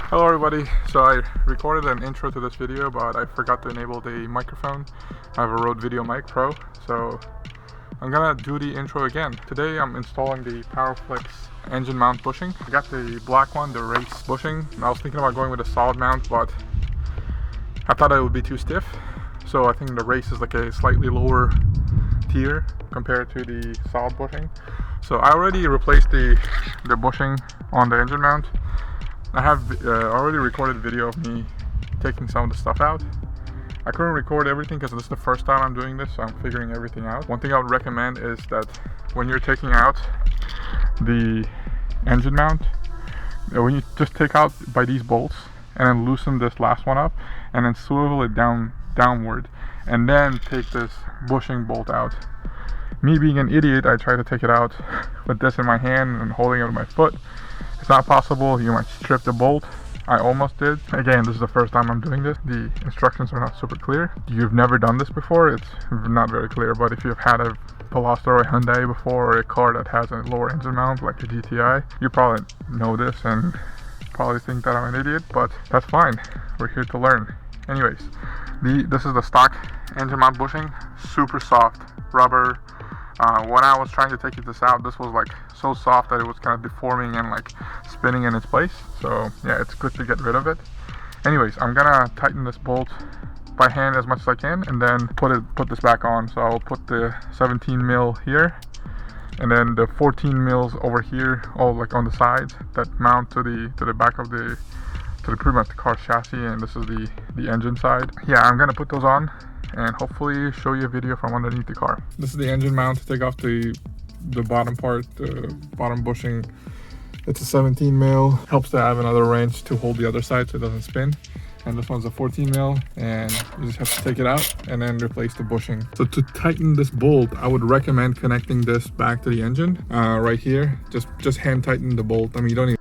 Hello everybody, so I recorded an intro to this video but I forgot to enable the microphone. I have a Rode Video Mic Pro, so I'm gonna do the intro again. Today I'm installing the PowerFlex engine mount bushing. I got the black one, the race bushing. I was thinking about going with a solid mount but I thought it would be too stiff. So I think the race is like a slightly lower tier compared to the solid bushing. So I already replaced the bushing on the engine mount. I have already recorded a video of me taking some of the stuff out. I couldn't record everything because this is the first time I'm doing this, so I'm figuring everything out. One thing I would recommend is that when you're taking out the engine mount, when you just take out by these bolts and then loosen this last one up and then swivel it downward and then take this bushing bolt out. Me being an idiot, I try to take it out with this in my hand and holding it with my foot. It's not possible. You might strip the bolt. I almost did. Again, this is the first time I'm doing this. The instructions are not super clear. If you've never done this before, it's not very clear, but if you've had a Veloster or a Hyundai before, or a car that has a lower engine mount like a GTI, you probably know this and probably think that I'm an idiot, but that's fine. We're here to learn. Anyways, this is the stock engine mount bushing. Super soft rubber. When I was trying to take this out, this was like so soft that it was kind of deforming and like spinning in its place. So yeah, it's good to get rid of it. Anyways, I'm gonna tighten this bolt by hand as much as I can and then put this back on. So I'll put the 17 mil here and then the 14 mils over here, all like on the sides that mount to the back of the pretty much the car chassis, and this is the engine side. Yeah, I'm gonna put those on and hopefully show you a video from underneath the car. This is the engine mount to take off the bottom part, the bottom bushing. It's a 17 mil. Helps to have another wrench to hold the other side so it doesn't spin. And this one's a 14 mil, and you just have to take it out and then replace the bushing. So to tighten this bolt, I would recommend connecting this back to the engine right here. Just hand tighten the bolt. I mean, you don't need